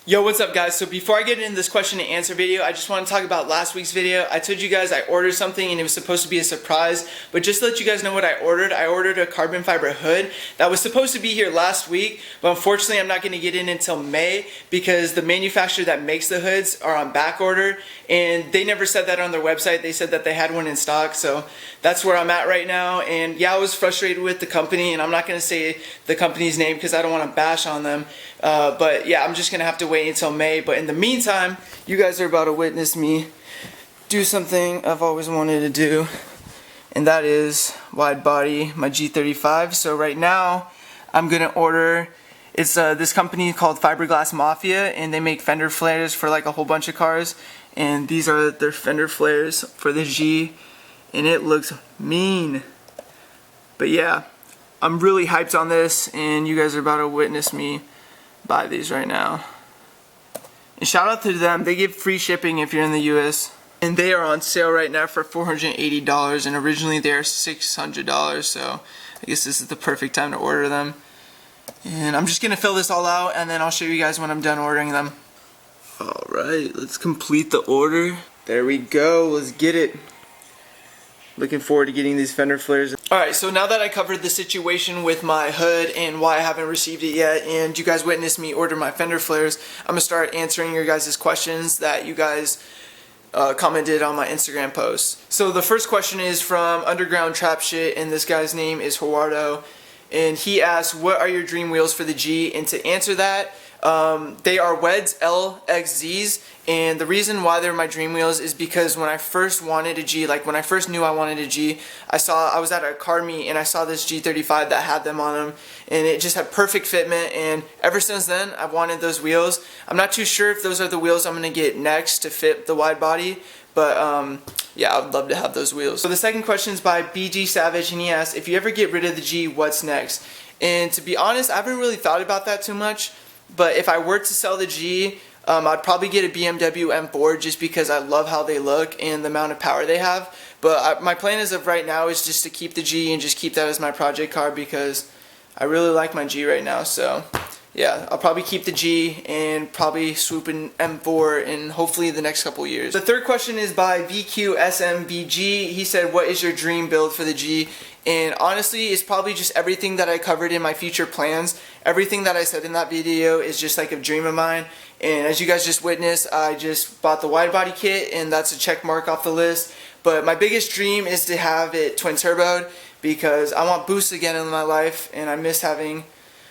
Yo, what's up guys? So before I get into this question and answer video, I just want to talk about last week's video. I told you guys I ordered something and it was supposed to be a surprise, but just to let you guys know what I ordered a carbon fiber hood that was supposed to be here last week, but unfortunately I'm not going to get in until May because the manufacturer that makes the hoods are on back order, and they never said that on their website. They said that they had one in stock, so that's where I'm at right now. And yeah, I was frustrated with the company, and I'm not going to say the company's name because I don't want to bash on them, but yeah, I'm just going to have to wait until May. But in the meantime, you guys are about to witness me do something I've always wanted to do, and that is wide body my G35. So right now I'm gonna order, it's this company called Fiberglass Mafia, and they make fender flares for like a whole bunch of cars, and these are their fender flares for the G, and it looks mean. But yeah, I'm really hyped on this, and you guys are about to witness me buy these right now. And shout out to them, they give free shipping if you're in the US. And they are on sale right now for $480, and originally they are $600, so I guess this is the perfect time to order them. And I'm just gonna fill this all out, and then I'll show you guys when I'm done ordering them. Alright, let's complete the order. There we go, let's get it. Looking forward to getting these fender flares. Alright, so now that I covered the situation with my hood and why I haven't received it yet, and you guys witnessed me order my fender flares, I'm going to start answering your guys' questions that you guys commented on my Instagram post. So the first question is from Underground Trap Shit, and this guy's name is Gerardo, and he asked, what are your dream wheels for the G? And to answer that, they are Weds LXZs, and the reason why they're my dream wheels is because when I first wanted a G, like when I first knew I wanted a G, I was at a car meet and I saw this G35 that had them on them, and it just had perfect fitment, and ever since then I've wanted those wheels. I'm not too sure if those are the wheels I'm going to get next to fit the wide body, but yeah, I'd love to have those wheels. So the second question is by BG Savage, and he asks, if you ever get rid of the G, what's next? And to be honest, I haven't really thought about that too much. But if I were to sell the G, I'd probably get a BMW M4 just because I love how they look and the amount of power they have. But my plan as of right now is just to keep the G and just keep that as my project car because I really like my G right now. So yeah, I'll probably keep the G and probably swoop in M4 in hopefully the next couple years. The third question is by VQSMBG. He said, what is your dream build for the G? And honestly, it's probably just everything that I covered in my future plans. Everything that I said in that video is just like a dream of mine. And as you guys just witnessed, I just bought the wide body kit, and that's a check mark off the list. But my biggest dream is to have it twin turboed because I want boost again in my life, and I miss having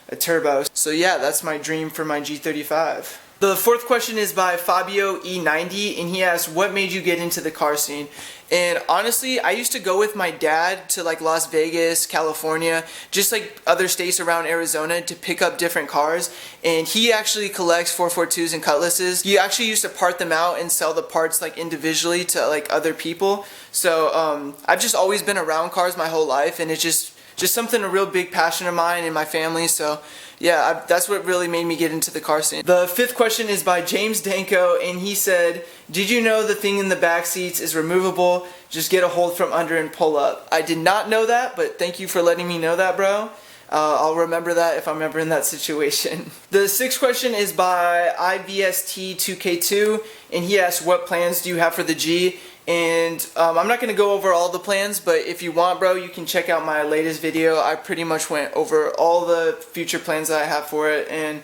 a turbo. So yeah, that's my dream for my G35. The fourth question is by Fabio E90, and he asks, what made you get into the car scene? And honestly, I used to go with my dad to like Las Vegas, California, just like other states around Arizona to pick up different cars, and he actually collects 442s and Cutlasses. He actually used to part them out and sell the parts like individually to like other people. So I've just always been around cars my whole life, and it's just something, a real big passion of mine and my family. So yeah, that's what really made me get into the car scene. The fifth question is by James Danko, and he said, did you know the thing in the back seats is removable? Just get a hold from under and pull up. I did not know that, but thank you for letting me know that, bro. I'll remember that if I'm ever in that situation. The sixth question is by IVST2K2, and he asks, what plans do you have for the G? And I'm not going to go over all the plans, but if you want, bro, you can check out my latest video. I pretty much went over all the future plans that I have for it, and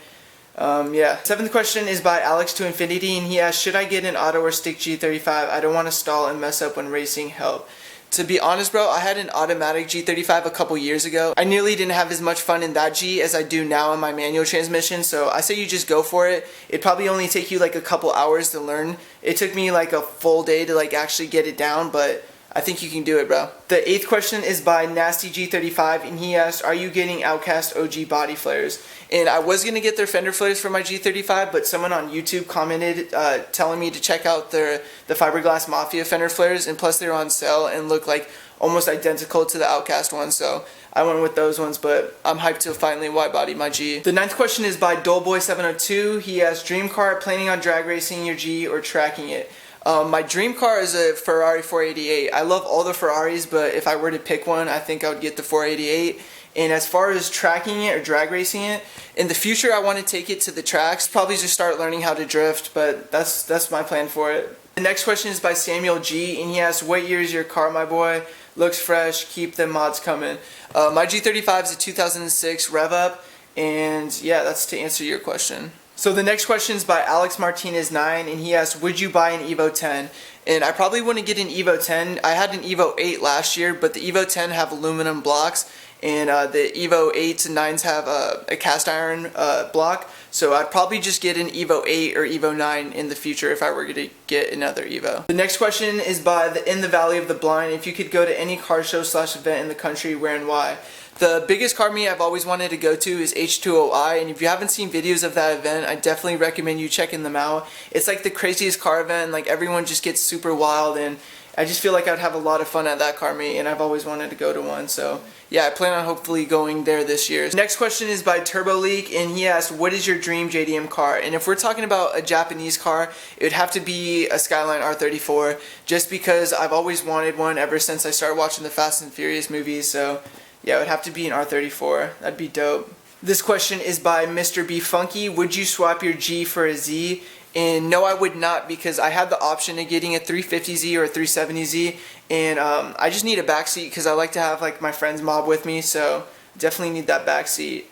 yeah. Seventh question is by Alex to Infinity, and he asks, should I get an auto or stick G35? I don't want to stall and mess up when racing. Help. To be honest, bro, I had an automatic G35 a couple years ago. I nearly didn't have as much fun in that G as I do now in my manual transmission, so I say you just go for it. It'd probably only take you like a couple hours to learn. It took me like a full day to like actually get it down, but I think you can do it, bro. The eighth question is by Nasty G35, and he asked, are you getting Outcast OG body flares? And I was going to get their fender flares for my G35, but someone on YouTube commented telling me to check out the Fiberglass Mafia fender flares, and plus they were on sale and look like almost identical to the Outcast ones, so I went with those ones, but I'm hyped to finally wide body my G. The ninth question is by Doleboy702. He asked, dream car, planning on drag racing your G or tracking it? My dream car is a Ferrari 488. I love all the Ferraris, but if I were to pick one, I think I would get the 488. And as far as tracking it or drag racing it, in the future I want to take it to the tracks, probably just start learning how to drift, but that's my plan for it. The next question is by Samuel G, and he asks, what year is your car, my boy? Looks fresh, keep the mods coming. My G35 is a 2006 rev up, and yeah, that's to answer your question. So the next question is by Alex Martinez 9, and he asks, would you buy an Evo 10? And I probably wouldn't get an Evo 10. I had an Evo 8 last year, but the Evo 10 have aluminum blocks, and the Evo 8s and 9s have a cast iron block. So I'd probably just get an Evo 8 or Evo 9 in the future if I were to get another Evo. The next question is by In the Valley of the Blind. If you could go to any car show / event in the country, where and why? The biggest car meet I've always wanted to go to is H2OI, and if you haven't seen videos of that event, I definitely recommend you checking them out. It's like the craziest car event, like everyone just gets super wild, and I just feel like I'd have a lot of fun at that car meet, and I've always wanted to go to one, so yeah, I plan on hopefully going there this year. Next question is by Turbo Leak, and he asked, what is your dream JDM car? And if we're talking about a Japanese car, it would have to be a Skyline R34, just because I've always wanted one ever since I started watching the Fast and Furious movies, so yeah, it would have to be an R34. That'd be dope. This question is by Mr. B Funky. Would you swap your G for a Z? And no, I would not, because I had the option of getting a 350Z or a 370Z, and I just need a backseat because I like to have like my friend's mob with me, so definitely need that backseat.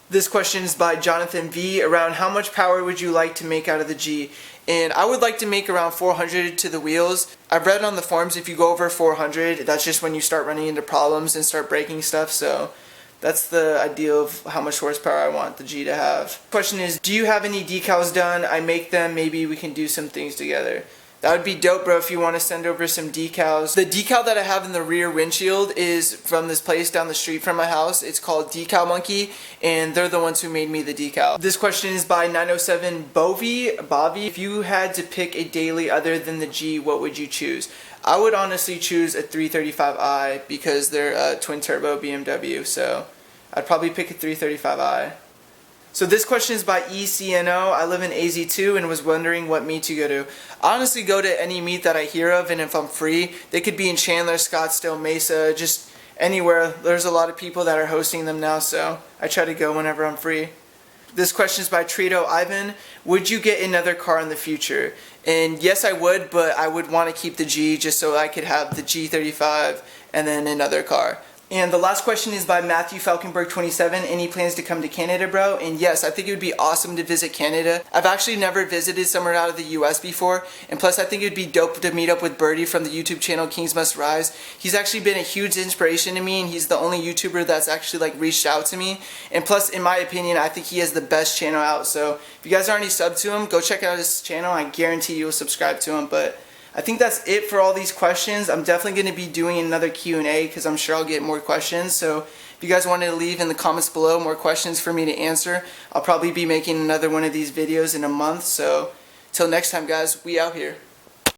This question is by Jonathan V. Around how much power would you like to make out of the G? And I would like to make around 400 to the wheels. I've read on the forums if you go over 400, that's just when you start running into problems and start breaking stuff, so that's the ideal of how much horsepower I want the G to have. Question is, do you have any decals done? I make them, maybe we can do some things together. That would be dope, bro, if you want to send over some decals. The decal that I have in the rear windshield is from this place down the street from my house. It's called Decal Monkey, and they're the ones who made me the decal. This question is by 907 Bobby. If you had to pick a daily other than the G, what would you choose? I would honestly choose a 335i because they're a twin turbo BMW, so I'd probably pick a 335i. So this question is by ECNO. I live in AZ2 and was wondering what meet to go to. I honestly go to any meet that I hear of, and if I'm free, they could be in Chandler, Scottsdale, Mesa, just anywhere. There's a lot of people that are hosting them now, so I try to go whenever I'm free. This question is by Trito Ivan. Would you get another car in the future? And yes, I would, but I would want to keep the G just so I could have the G35 and then another car. And the last question is by Matthew Falkenberg 27. Any plans to come to Canada, bro? And yes, I think it would be awesome to visit Canada. I've actually never visited somewhere out of the US before, and plus I think it would be dope to meet up with Birdie from the YouTube channel Kings Must Rise. He's actually been a huge inspiration to me, and he's the only YouTuber that's actually like reached out to me. And plus, in my opinion, I think he has the best channel out. So if you guys aren't already subbed to him, go check out his channel. I guarantee you'll subscribe to him. But I think that's it for all these questions. I'm definitely going to be doing another Q&A because I'm sure I'll get more questions. So if you guys wanted to leave in the comments below more questions for me to answer, I'll probably be making another one of these videos in a month. So till next time, guys, we out here.